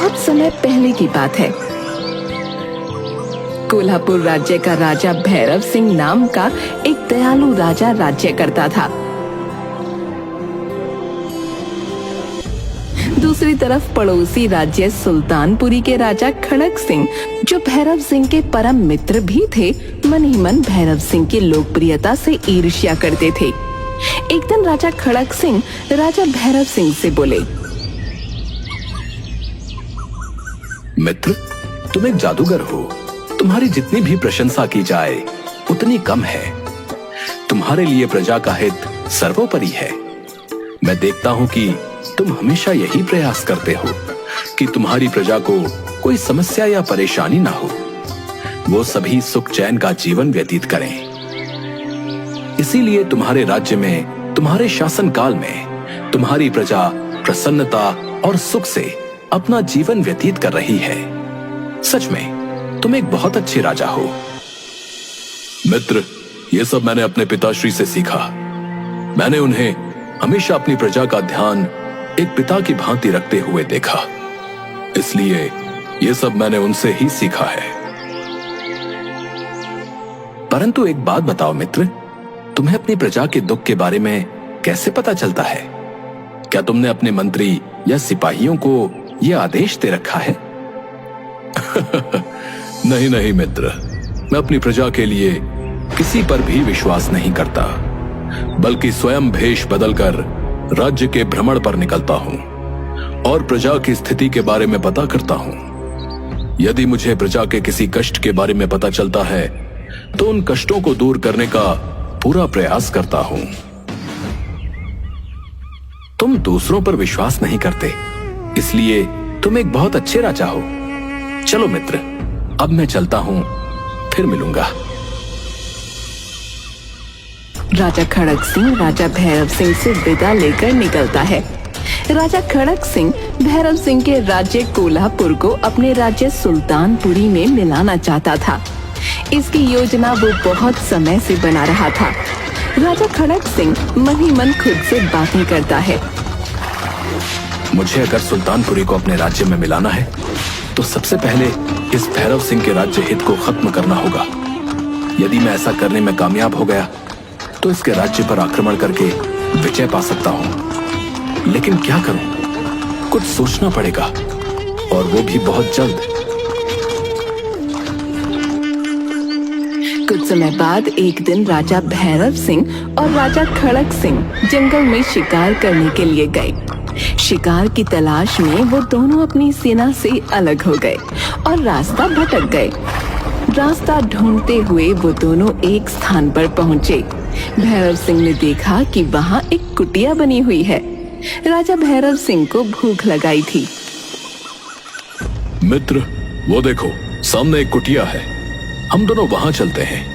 बहुत समय पहले की बात है। कोल्हापुर राज्य का राजा भैरव सिंह नाम का एक दयालु राजा राज्य करता था। दूसरी तरफ पड़ोसी राज्य सुल्तानपुरी के राजा खड़क सिंह, जो भैरव सिंह के परम मित्र भी थे, मन ही मन भैरव सिंह की लोकप्रियता से ईर्ष्या करते थे। एक दिन राजा खड़क सिंह राजा भैरव सिंह से बोले, मित्र, तुम एक जादूगर हो। तुम्हारी जितनी भी प्रशंसा की जाए उतनी कम है। तुम्हारे लिए प्रजा का हित सर्वोपरि है। मैं देखता हूं कि तुम हमेशा यही प्रयास करते हो कि तुम्हारी प्रजा को कोई समस्या या परेशानी ना हो, वो सभी सुख चैन का जीवन व्यतीत करें। इसीलिए तुम्हारे राज्य में, तुम्हारे शासन काल में तुम्हारी प्रजा प्रसन्नता और सुख से अपना जीवन व्यतीत कर रही है। सच में तुम एक बहुत अच्छे राजा हो। मित्र, ये सब मैंने अपने पिताश्री से सीखा। मैंने उन्हें हमेशा अपनी प्रजा का ध्यान एक पिता की भांति रखते हुए देखा, इसलिए ये सब मैंने उनसे ही सीखा है। परंतु एक बात बताओ मित्र, तुम्हें अपनी प्रजा के दुख के बारे में कैसे पता चलता है? क्या तुमने अपने मंत्री या सिपाहियों को यह आदेश दे रखा है? नहीं नहीं मित्र, मैं अपनी प्रजा के लिए किसी पर भी विश्वास नहीं करता, बल्कि स्वयं भेष बदलकर राज्य के भ्रमण पर निकलता हूं और प्रजा की स्थिति के बारे में पता करता हूं। यदि मुझे प्रजा के किसी कष्ट के बारे में पता चलता है तो उन कष्टों को दूर करने का पूरा प्रयास करता हूं। तुम दूसरों पर विश्वास नहीं करते, इसलिए तुम एक बहुत अच्छे राजा हो। चलो मित्र, अब मैं चलता हूं, फिर मिलूंगा। राजा खड़क सिंह राजा भैरव सिंह से विदा लेकर निकलता है। राजा खड़क सिंह भैरव सिंह के राज्य कोल्हापुर को अपने राज्य सुल्तानपुरी में मिलाना चाहता था। इसकी योजना वो बहुत समय से बना रहा था। राजा खड़क सिंह मन ही मन खुद से बातें करता है। मुझे अगर सुल्तानपुरी को अपने राज्य में मिलाना है तो सबसे पहले इस भैरव सिंह के राज्य हित को खत्म करना होगा। यदि मैं ऐसा करने में कामयाब हो गया तो इसके राज्य पर आक्रमण करके विजय पा सकता हूं। लेकिन क्या करूं? कुछ सोचना पड़ेगा, और वो भी बहुत जल्द। कुछ समय बाद एक दिन राजा भैरव सिंह और राजा खड़क सिंह जंगल में शिकार करने के लिए गए। शिकार की तलाश में वो दोनों अपनी सेना से अलग हो गए और रास्ता भटक गए। रास्ता ढूंढते हुए वो दोनों एक स्थान पर पहुंचे। भैरव सिंह ने देखा कि वहाँ एक कुटिया बनी हुई है। राजा भैरव सिंह को भूख लगाई थी। मित्र, वो देखो, सामने एक कुटिया है। हम दोनों वहां चलते हैं।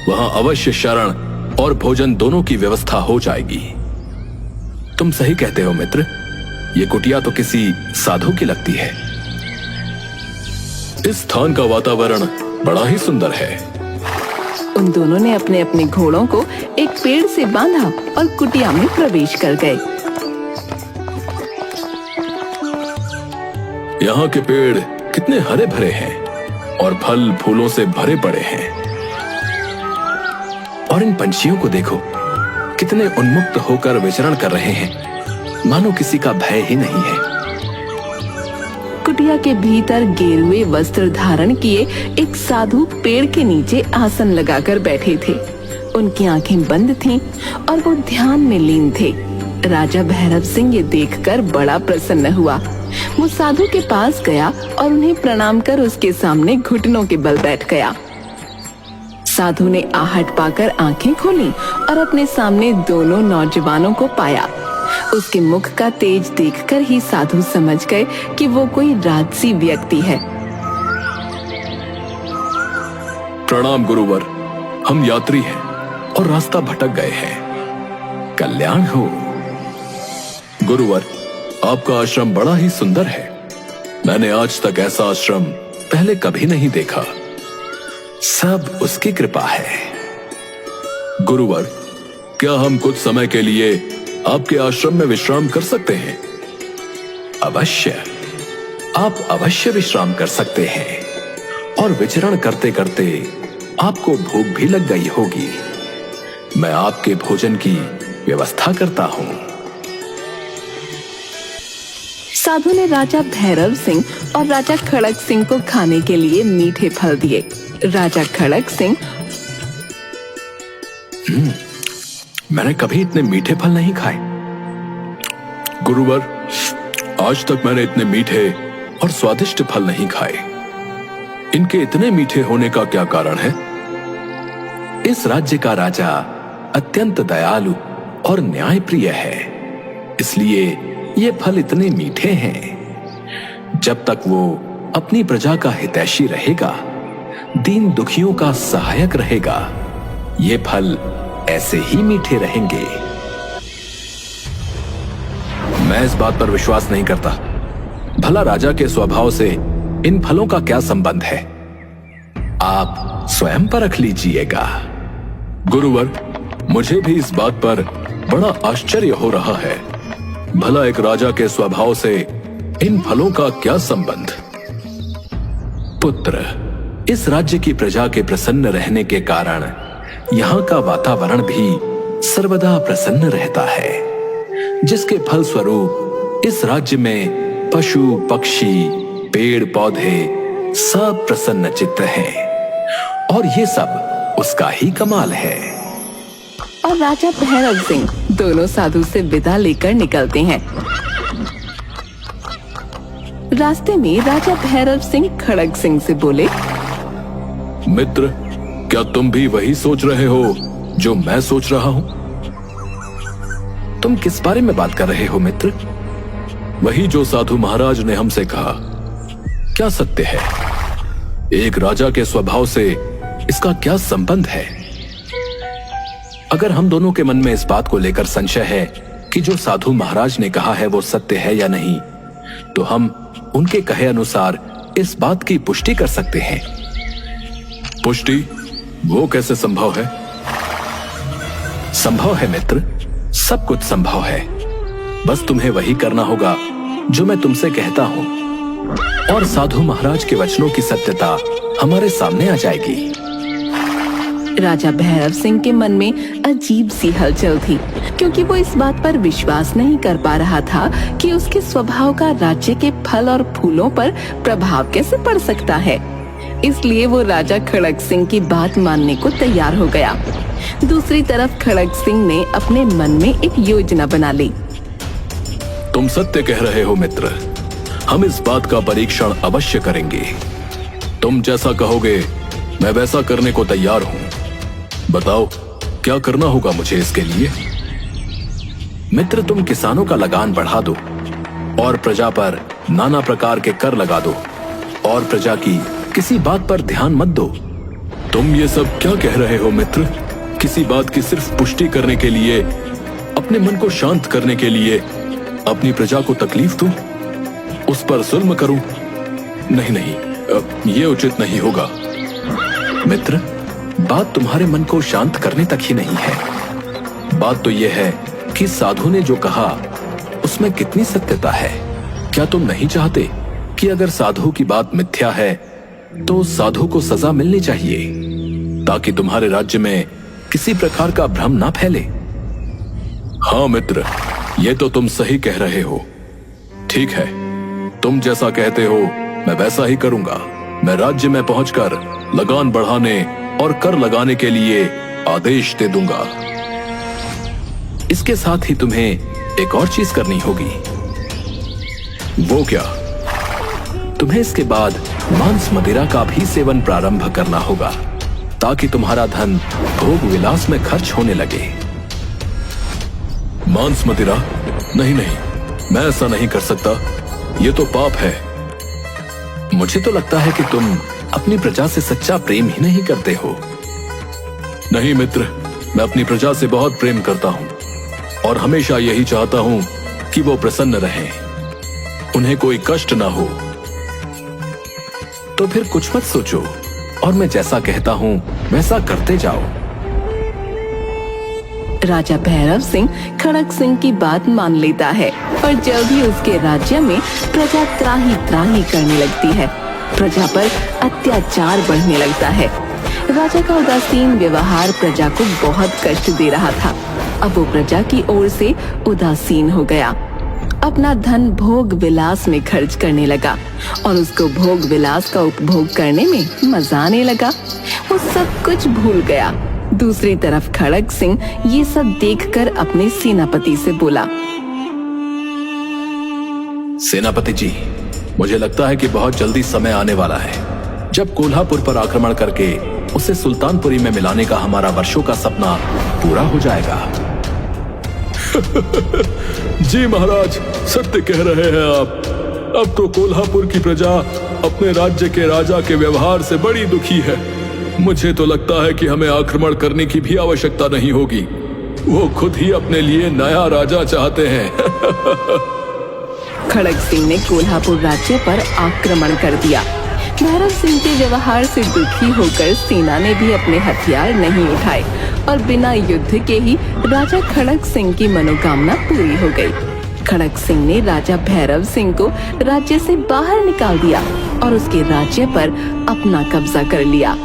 वहां अवश्य शरण और भोजन दोनों की व्यवस्था हो जाएगी। तुम सही कहते हो मित्र, ये कुटिया तो किसी साधु की लगती है। इस स्थान का वातावरण बड़ा ही सुंदर है। उन दोनों ने अपने अपने घोड़ों को एक पेड़ से बांधा और कुटिया में प्रवेश कर गए। यहाँ के पेड़ कितने हरे भरे हैं और फल फूलों से भरे पड़े हैं। और इन पंछियों को देखो, कितने उन्मुक्त होकर विचरण कर रहे हैं, मानो किसी का भय ही नहीं है। कुटिया के भीतर गेरुए वस्त्र धारण किए एक साधु पेड़ के नीचे आसन लगाकर बैठे थे। उनकी आंखें बंद थीं और वो ध्यान में लीन थे। राजा भैरव सिंह ये देखकर बड़ा प्रसन्न हुआ। वो साधु के पास गया और उन्हें प्रणाम कर उसके सामने घुटनों के बल बैठ गया। साधु ने आहट पाकर आंखें खोली और अपने सामने दोनों नौजवानों को पाया। उसके मुख का तेज देखकर ही साधु समझ गए कि वो कोई राजसी व्यक्ति है। प्रणाम गुरुवर, हम यात्री हैं और रास्ता भटक गए हैं। कल्याण हो। गुरुवर, आपका आश्रम बड़ा ही सुंदर है। मैंने आज तक ऐसा आश्रम पहले कभी नहीं देखा। सब उसकी कृपा है। गुरुवर, क्या हम कुछ समय के लिए आपके आश्रम में विश्राम कर सकते हैं? अवश्य। आप अवश्य विश्राम कर सकते हैं और विचरण करते करते आपको भूख भी लग गई होगी। मैं आपके भोजन की व्यवस्था करता हूं। साधु ने राजा भैरव सिंह और राजा खड़ग सिंह को खाने के लिए मीठे फल दिए। राजा खड़ग सिंह, मैंने कभी इतने मीठे फल नहीं खाए। गुरुवर, आज तक मैंने इतने मीठे और स्वादिष्ट फल नहीं खाए। इनके इतने मीठे होने का क्या कारण है? इस राज्य का राजा अत्यंत दयालु और न्यायप्रिय है, इसलिए ये फल इतने मीठे हैं। जब तक वो अपनी प्रजा का हितैषी रहेगा, दीन दुखियों का सहायक रहेगा, ये फल ऐसे ही मीठे रहेंगे। मैं इस बात पर विश्वास नहीं करता। भला राजा के स्वभाव से इन फलों का क्या संबंध है? आप स्वयं परख लीजिएगा। गुरुवर, मुझे भी इस बात पर बड़ा आश्चर्य हो रहा है। भला एक राजा के स्वभाव से इन फलों का क्या संबंध? पुत्र, इस राज्य की प्रजा के प्रसन्न रहने के कारण यहाँ का वातावरण भी सर्वदा प्रसन्न रहता है, जिसके फल स्वरूप इस राज्य में पशु पक्षी पेड़ पौधे सब प्रसन्न चित्त हैं, और ये सब उसका ही कमाल है। और राजा भैरव सिंह दोनों साधु से विदा लेकर निकलते हैं। रास्ते में राजा भैरव सिंह खड़ग सिंह से बोले, मित्र, क्या तुम भी वही सोच रहे हो जो मैं सोच रहा हूं? तुम किस बारे में बात कर रहे हो मित्र? वही जो साधु महाराज ने हमसे कहा। क्या सत्य है? एक राजा के स्वभाव से इसका क्या संबंध है? अगर हम दोनों के मन में इस बात को लेकर संशय है कि जो साधु महाराज ने कहा है वो सत्य है या नहीं, तो हम उनके कहे अनुसार इस बात की पुष्टि कर सकते हैं। पुष्टि? वो कैसे संभव है? संभव है मित्र, सब कुछ संभव है। बस तुम्हें वही करना होगा जो मैं तुमसे कहता हूं, और साधु महाराज के वचनों की सत्यता हमारे सामने आ जाएगी। राजा भैरव सिंह के मन में अजीब सी हलचल थी, क्योंकि वो इस बात पर विश्वास नहीं कर पा रहा था कि उसके स्वभाव का राज्य के फल और फूलों पर प्रभाव कैसे पड़ सकता है। इसलिए वो राजा खड़ग सिंह की बात मानने को तैयार हो गया। दूसरी तरफ खड़ग सिंह ने अपने मन में एक योजना बना ली। तुम सत्य कह रहे हो मित्र, हम इस बात का परीक्षण अवश्य करेंगे। तुम जैसा कहोगे मैं वैसा करने को तैयार हूं। बताओ, क्या करना होगा मुझे इसके लिए? मित्र, तुम किसानों का लगान बढ़ा दो और प्रजा पर नाना प्रकार के कर लगा दो, और प्रजा की किसी बात पर ध्यान मत दो। तुम ये सब क्या कह रहे हो मित्र? किसी बात की सिर्फ पुष्टि करने के लिए, अपने मन को शांत करने के लिए अपनी प्रजा को तकलीफ दूं, उस पर जुल्म करूं? नहीं नहीं, ये उचित नहीं होगा। मित्र, बात तुम्हारे मन को शांत करने तक ही नहीं है। बात तो यह है कि साधु ने जो कहा उसमें कितनी सत्यता है। क्या तुम नहीं चाहते कि अगर साधु की बात मिथ्या है तो साधु को सजा मिलनी चाहिए, ताकि तुम्हारे राज्य में किसी प्रकार का भ्रम ना फैले? हाँ मित्र, ये तो तुम सही कह रहे हो। ठीक है, तुम जैसा कहते हो मैं वैसा ही करूंगा। मैं राज्य में पहुंचकर लगान बढ़ाने और कर लगाने के लिए आदेश दे दूंगा। इसके साथ ही तुम्हें एक और चीज करनी होगी। वो क्या? तुम्हें इसके बाद मांस मदिरा का भी सेवन प्रारंभ करना होगा, ताकि तुम्हारा धन भोग विलास में खर्च होने लगे। मांस मदिरा? नहीं नहीं, मैं ऐसा नहीं कर सकता। ये तो पाप है। मुझे तो लगता है कि तुम अपनी प्रजा से सच्चा प्रेम ही नहीं करते हो। नहीं मित्र, मैं अपनी प्रजा से बहुत प्रेम करता हूं और हमेशा यही चाहता हूं कि वो प्रसन्न रहें, उन्हें कोई कष्ट ना हो। तो फिर कुछ मत सोचो और मैं जैसा कहता हूं वैसा करते जाओ। राजा भैरव सिंह खड़क सिंह की बात मान लेता है और जल्द ही उसके राज्य में प्रजा त्राही त्राही करने लगती है। प्रजा पर अत्याचार बढ़ने लगता है। राजा का उदासीन व्यवहार प्रजा को बहुत कष्ट दे रहा था। अब वो प्रजा की ओर से उदासीन हो गया। अपना धन भोग विलास में खर्च करने लगा और उसको भोग विलास का उपभोग करने में मजा आने लगा। वो सब कुछ भूल गया। दूसरी तरफ खड़क सिंह ये सब देखकर अपने सेनापति से बोला, सेनापति जी, मुझे लगता है कि बहुत जल्दी समय आने वाला है जब कोल्हापुर पर आक्रमण करके उसे सुल्तानपुरी में मिलाने का हमारा वर्षों का सपना पूरा हो जाएगा। जी महाराज, सत्य कह रहे हैं आप। अब तो कोल्हापुर की प्रजा अपने राज्य के राजा के व्यवहार से बड़ी दुखी है। मुझे तो लगता है कि हमें आक्रमण करने की भी आवश्यकता नहीं होगी। वो खुद ही अपने लिए नया राजा चाहते हैं। खड़क सिंह ने कोल्हापुर राज्य पर आक्रमण कर दिया। भैरव सिंह के व्यवहार से दुखी होकर सेना ने भी अपने हथियार नहीं उठाए और बिना युद्ध के ही राजा खड़क सिंह की मनोकामना पूरी हो गई। खड़क सिंह ने राजा भैरव सिंह को राज्य से बाहर निकाल दिया और उसके राज्य पर अपना कब्जा कर लिया।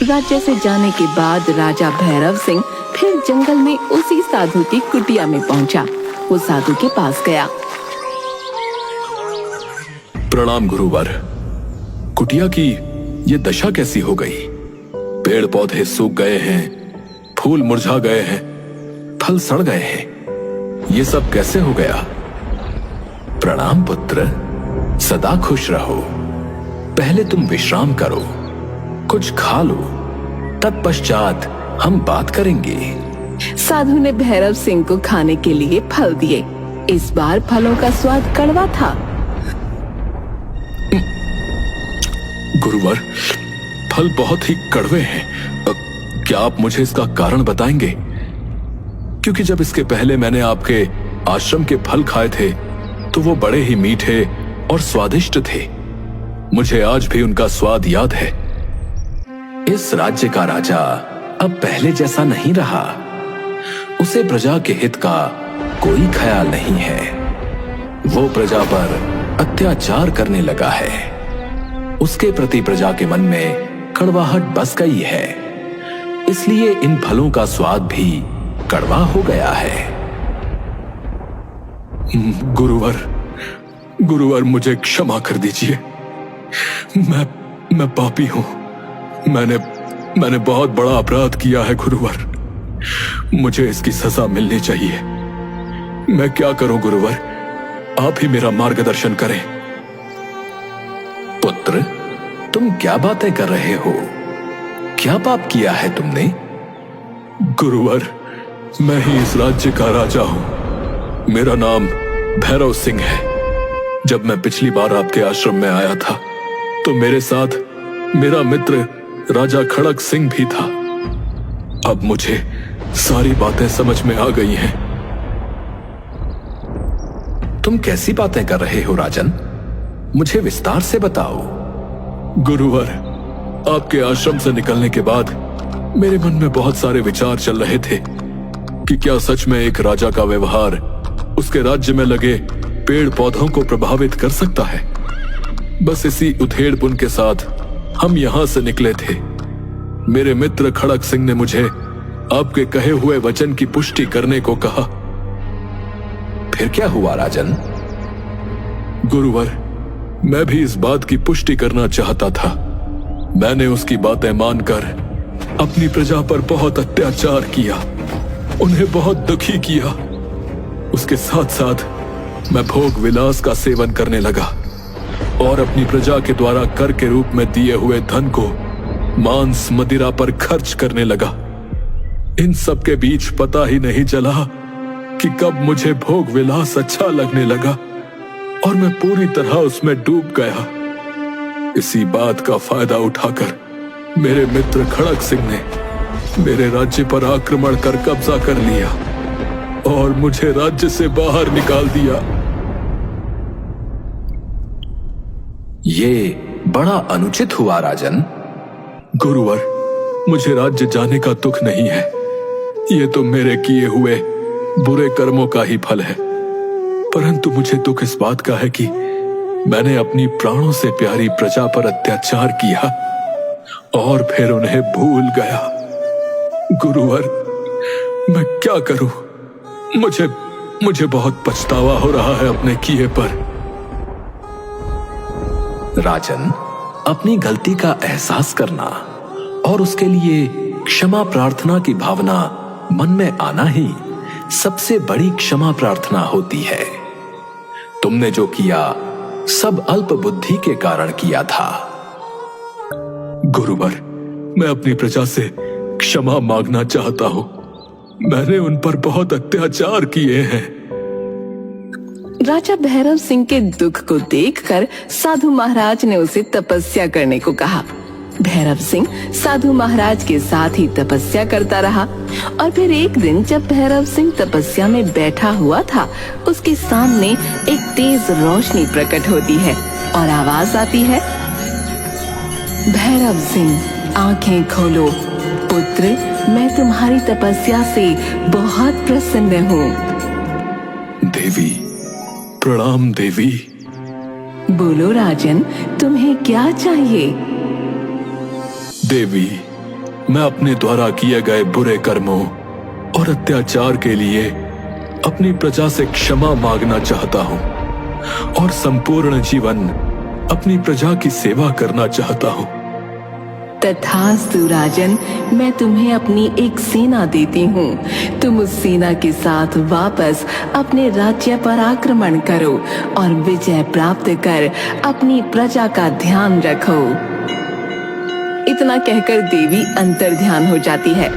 राज्य से जाने के बाद राजा भैरव सिंह फिर जंगल में उसी साधु की कुटिया में पहुंचा। वो साधु के पास गया। प्रणाम गुरुवर। कुटिया की ये दशा कैसी हो गई? पेड़ पौधे सूख गए हैं, फूल मुरझा गए हैं, फल सड़ गए हैं। ये सब कैसे हो गया? प्रणाम पुत्र, सदा खुश रहो। पहले तुम विश्राम करो, कुछ खा लो, तत्पश्चात हम बात करेंगे। साधु ने भैरव सिंह को खाने के लिए फल दिए। इस बार फलों का स्वाद कड़वा था। गुरुवर, फल बहुत ही कड़वे हैं। क्या आप मुझे इसका कारण बताएंगे? क्योंकि जब इसके पहले मैंने आपके आश्रम के फल खाए थे तो वो बड़े ही मीठे और स्वादिष्ट थे। मुझे आज भी उनका स्वाद याद है। इस राज्य का राजा अब पहले जैसा नहीं रहा। उसे प्रजा के हित का कोई ख्याल नहीं है। वो प्रजा पर अत्याचार करने लगा है। उसके प्रति प्रजा के मन में कड़वाहट बस गई है, इसलिए इन फलों का स्वाद भी कड़वा हो गया है। गुरुवर, मुझे क्षमा कर दीजिए। मैं पापी हूं। मैंने बहुत बड़ा अपराध किया है गुरुवर। मुझे इसकी सजा मिलनी चाहिए। मैं क्या करूं गुरुवर? आप ही मेरा मार्गदर्शन करें। पुत्र, तुम क्या बातें कर रहे हो? क्या पाप किया है तुमने? गुरुवर, मैं ही इस राज्य का राजा हूं। मेरा नाम भैरव सिंह है। जब मैं पिछली बार आपके आश्रम में आया था तो मेरे साथ मेरा मित्र राजा खड़क सिंह भी था। अब मुझे सारी बातें समझ में आ गई हैं। तुम कैसी बातें कर रहे हो राजन? मुझे विस्तार से बताओ। गुरुवर, आपके आश्रम से निकलने के बाद मेरे मन में बहुत सारे विचार चल रहे थे कि क्या सच में एक राजा का व्यवहार उसके राज्य में लगे पेड़ पौधों को प्रभावित कर सकता है। बस इसी उधेड़पुन के साथ हम यहां से निकले थे। मेरे मित्र खड़क सिंह ने मुझे आपके कहे हुए वचन की पुष्टि करने को कहा। फिर क्या हुआ राजन? गुरुवर, मैं भी इस बात की पुष्टि करना चाहता था। मैंने उसकी बातें मानकर अपनी प्रजा पर बहुत अत्याचार किया, उन्हें बहुत दुखी किया। उसके साथ साथ मैं भोग विलास का सेवन करने लगा और अपनी प्रजा के द्वारा कर के रूप में दिए हुए धन को मांस मदिरा पर खर्च करने लगा। इन सब के बीच पता ही नहीं चला कि कब मुझे भोग विलास अच्छा लगने लगा और मैं पूरी तरह उसमें डूब गया। इसी बात का फायदा उठाकर मेरे मित्र खड़क सिंह ने मेरे राज्य पर आक्रमण कर कब्जा कर लिया और मुझे राज्य से बाहर निकाल दिया। ये बड़ा अनुचित हुआ राजन। गुरुवर, मुझे राज्य जाने का दुख नहीं है, ये तो मेरे किए हुए बुरे कर्मों का ही फल है, परंतु मुझे दुख इस बात का है कि मैंने अपनी प्राणों से प्यारी प्रजा पर अत्याचार किया और फिर उन्हें भूल गया। गुरुवर, मैं क्या करूं? मुझे बहुत पछतावा हो रहा है अपने किए पर। राजन, अपनी गलती का एहसास करना और उसके लिए क्षमा प्रार्थना की भावना मन में आना ही सबसे बड़ी क्षमा प्रार्थना होती है। तुमने जो किया सब अल्प बुद्धि के कारण किया था। गुरुवर, मैं अपनी प्रजा से क्षमा मांगना चाहता हूं। मैंने उन पर बहुत अत्याचार किए हैं। राजा भैरव सिंह के दुख को देखकर साधु महाराज ने उसे तपस्या करने को कहा। भैरव सिंह साधु महाराज के साथ ही तपस्या करता रहा और फिर एक दिन जब भैरव सिंह तपस्या में बैठा हुआ था, उसके सामने एक तेज रोशनी प्रकट होती है और आवाज आती है, भैरव सिंह, आंखें खोलो। पुत्र, मैं तुम्हारी तपस्या से बहुत प्रसन्न हूँ। देवी, प्रणाम देवी। बोलो राजन, तुम्हें क्या चाहिए? देवी, मैं अपने द्वारा किए गए बुरे कर्मों और अत्याचार के लिए अपनी प्रजा से क्षमा मांगना चाहता हूँ और संपूर्ण जीवन अपनी प्रजा की सेवा करना चाहता हूँ। तथास्तु राजन, मैं तुम्हें अपनी एक सेना देती हूँ। तुम उस सेना के साथ वापस अपने राज्य पर आक्रमण करो और विजय प्राप्त कर अपनी प्रजा का ध्यान रखो। इतना कहकर देवी अंतर्ध्यान हो जाती है।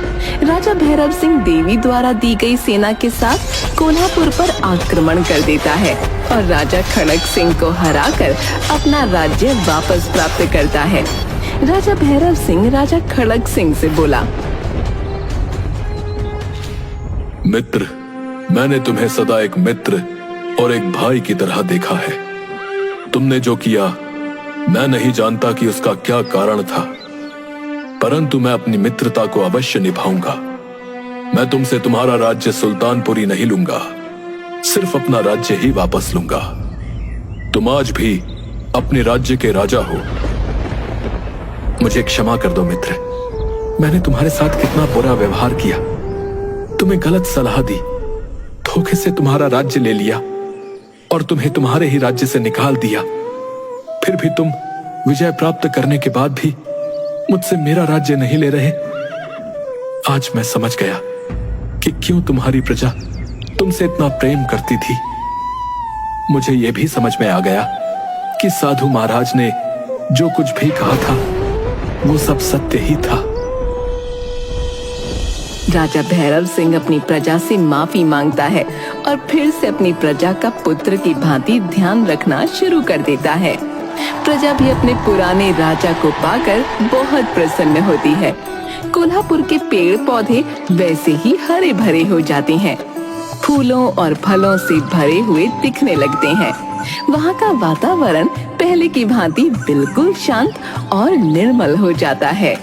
राजा भैरव सिंह देवी द्वारा दी गई सेना के साथ कोल्हापुर पर आक्रमण कर देता है और राजा खड़ग सिंह को हराकर अपना राज्य वापस प्राप्त करता है। राजा भैरव सिंह राजा खड़ग सिंह से बोला, मित्र, मैंने तुम्हें सदा एक मित्र और एक भाई की तरह देखा है। तुमने जो किया मैं नहीं जानता कि उसका क्या कारण था, परंतु मैं अपनी मित्रता को अवश्य निभाऊंगा। मैं तुमसे तुम्हारा राज्य सुल्तानपुरी नहीं लूंगा, सिर्फ अपना राज्य ही वापस लूंगा। तुम आज भी अपने राज्य के राजा हो। मुझे क्षमा कर दो मित्र, मैंने तुम्हारे साथ कितना बुरा व्यवहार किया, तुम्हें गलत सलाह दी, धोखे से तुम्हारा राज्य ले लिया और तुम्हें तुम्हारे ही राज्य से निकाल दिया। फिर भी तुम विजय प्राप्त करने के बाद भी मुझसे मेरा राज्य नहीं ले रहे। आज मैं समझ गया कि क्यों तुम्हारी प्रजा तुमसे इतना प्रेम करती थी। मुझे यह भी समझ में आ गया कि साधु महाराज ने जो कुछ भी कहा था वो सब सत्य ही था। राजा भैरव सिंह अपनी प्रजा से माफी मांगता है और फिर से अपनी प्रजा का पुत्र की भांति ध्यान रखना शुरू कर देता है। प्रजा भी अपने पुराने राजा को पाकर बहुत प्रसन्न होती है। कोल्हापुर के पेड़ पौधे वैसे ही हरे भरे हो जाते हैं, फूलों और फलों से भरे हुए दिखने लगते हैं। वहाँ का वातावरण पहले की भांति बिल्कुल शांत और निर्मल हो जाता है।